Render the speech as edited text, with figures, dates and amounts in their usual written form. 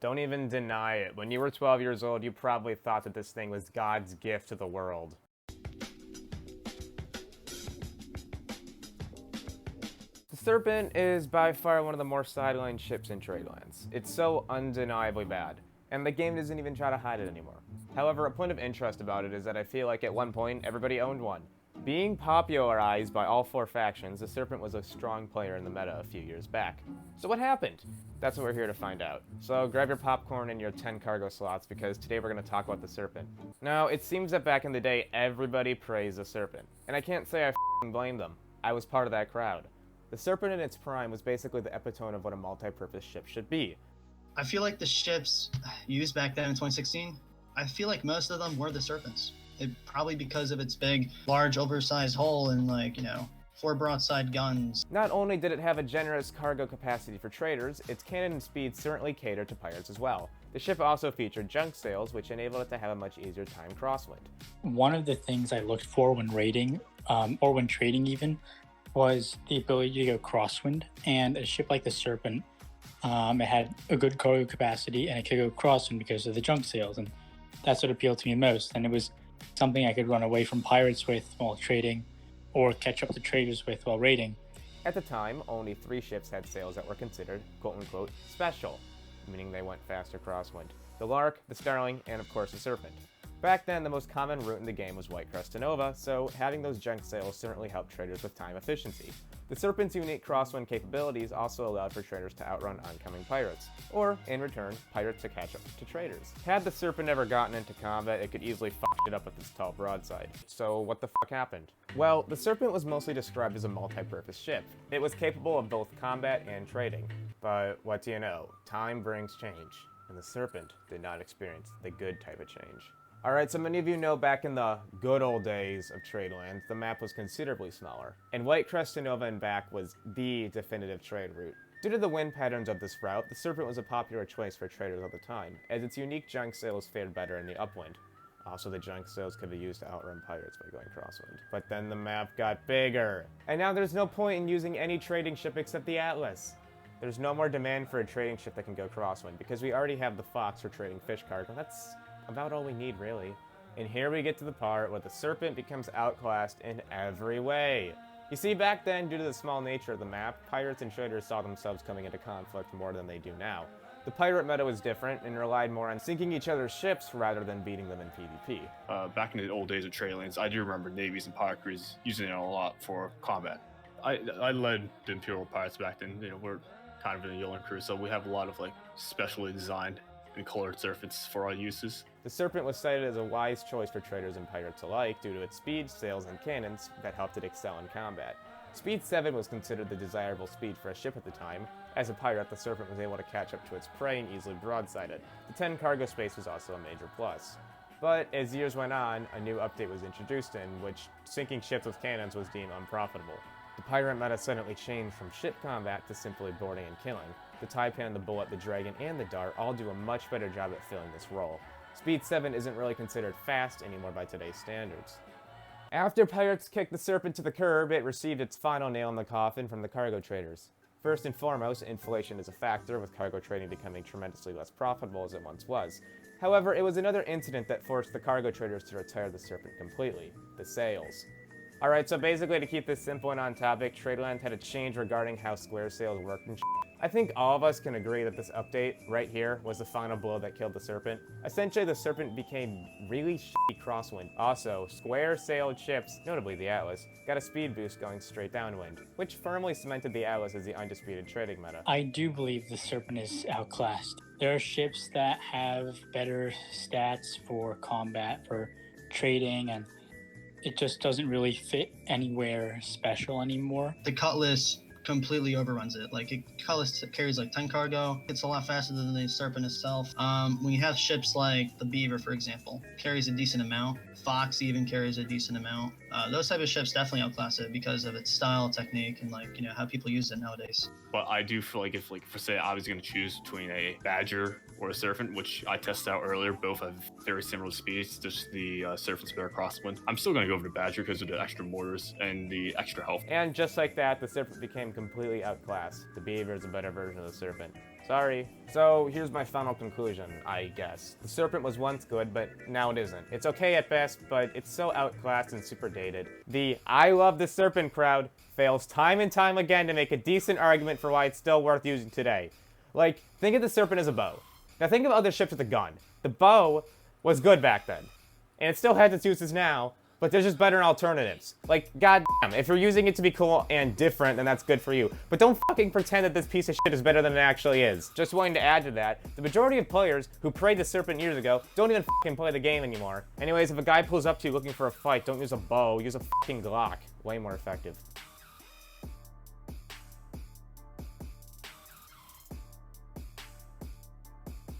Don't even deny it. When you were 12 years old, you probably thought that this thing was God's gift to the world. The Serpent is by far one of the more sidelined ships in Tradelands. It's so undeniably bad, and the game doesn't even try to hide it anymore. However, a point of interest about it is that I feel like at one point, everybody owned one. Being popularized by all four factions, the Serpent was a strong player in the meta a few years back. So what happened? That's what we're here to find out. So grab your popcorn and your 10 cargo slots, because today we're going to talk about the Serpent. Now, it seems that back in the day, everybody praised the Serpent. And I can't say I f***ing blame them. I was part of that crowd. The Serpent in its prime was basically the epitome of what a multi-purpose ship should be. I feel like the ships used back then in 2016, I feel like most of them were the Serpents. Probably because of its big, large, oversized hull and, like, 4 broadside guns. Not only did it have a generous cargo capacity for traders, its cannon and speed certainly catered to pirates as well. The ship also featured junk sails, which enabled it to have a much easier time crosswind. One of the things I looked for when raiding, or when trading even, was the ability to go crosswind. And a ship like the Serpent, it had a good cargo capacity and it could go crosswind because of the junk sails, and that's what appealed to me most. And it was something I could run away from pirates with while trading, or catch up to traders with while raiding. At the time, only 3 ships had sails that were considered quote-unquote special, meaning they went faster crosswind. The Lark, the Starling, and of course the Serpent. Back then, the most common route in the game was Whitecrest to Nova, so having those junk sails certainly helped traders with time efficiency. The Serpent's unique crosswind capabilities also allowed for traders to outrun oncoming pirates, or, in return, pirates to catch up to traders. Had the Serpent ever gotten into combat, it could easily f*** it up with its tall broadside. So what the f*** happened? Well, the Serpent was mostly described as a multi-purpose ship. It was capable of both combat and trading. But what do you know? Time brings change, and the Serpent did not experience the good type of change. Alright, so many of you know back in the good old days of Tradelands, the map was considerably smaller, and Whitecrest to Nova and back was the definitive trade route. Due to the wind patterns of this route, the Serpent was a popular choice for traders at the time, as its unique junk sails fared better in the upwind. Also, the junk sails could be used to outrun pirates by going crosswind. But then the map got bigger, and now there's no point in using any trading ship except the Atlas. There's no more demand for a trading ship that can go crosswind, because we already have the Fox for trading fish cargo. That's about all we need, really. And here we get to the part where the Serpent becomes outclassed in every way. You see, back then, due to the small nature of the map, pirates and traders saw themselves coming into conflict more than they do now. The pirate meta was different and relied more on sinking each other's ships rather than beating them in PvP. Back in the old days of Tradelands, I do remember navies and pirate crews using it a lot for combat. I led the Imperial Pirates back then. We're kind of in a Yolan crew, so we have a lot of specially designed and colored Serpents for our uses. The Serpent was cited as a wise choice for traders and pirates alike due to its speed, sails, and cannons that helped it excel in combat. Speed 7 was considered the desirable speed for a ship at the time. As a pirate, the Serpent was able to catch up to its prey and easily broadside it. The 10 cargo space was also a major plus. But as years went on, a new update was introduced in which sinking ships with cannons was deemed unprofitable. The pirate meta suddenly changed from ship combat to simply boarding and killing. The Taipan, the Bullet, the Dragon, and the Dart all do a much better job at filling this role. Speed 7 isn't really considered fast anymore by today's standards. After pirates kicked the Serpent to the curb, it received its final nail in the coffin from the cargo traders. First and foremost, inflation is a factor, with cargo trading becoming tremendously less profitable as it once was. However, it was another incident that forced the cargo traders to retire the Serpent completely: the sails. Alright, so basically, to keep this simple and on topic, Tradelands had a change regarding how square sails worked and I think all of us can agree that this update right here was the final blow that killed the Serpent. Essentially, the Serpent became really shitty crosswind. Also, square-sailed ships, notably the Atlas, got a speed boost going straight downwind, which firmly cemented the Atlas as the undisputed trading meta. I do believe the Serpent is outclassed. There are ships that have better stats for combat, for trading, and it just doesn't really fit anywhere special anymore. The Cutlass completely overruns it. Cutlass carries 10 cargo. It's a lot faster than the Serpent itself. When you have ships like the Beaver, for example, carries a decent amount. Fox even carries a decent amount. Those type of ships definitely outclass it because of its style, technique, and how people use it nowadays. But I do feel like if for say I was going to choose between a Badger or a Serpent, which I tested out earlier, both have very similar speeds, just the Serpent's better crosswind. I'm still going to go over to Badger because of the extra mortars and the extra health. And just like that, the Serpent became completely outclassed. The Beaver is a better version of the Serpent. Sorry. So here's my final conclusion, I guess. The Serpent was once good, but now it isn't. It's okay at best, but it's so outclassed and super dated. The I love the Serpent crowd fails time and time again to make a decent argument for why it's still worth using today. Like, think of the Serpent as a bow. Now think of other ships with a gun. The bow was good back then, and it still has its uses now, but there's just better alternatives. Like, goddamn, if you're using it to be cool and different, then that's good for you. But don't fucking pretend that this piece of shit is better than it actually is. Just wanting to add to that, the majority of players who played the Serpent years ago don't even fucking play the game anymore. Anyways, if a guy pulls up to you looking for a fight, don't use a bow, use a fucking Glock. Way more effective.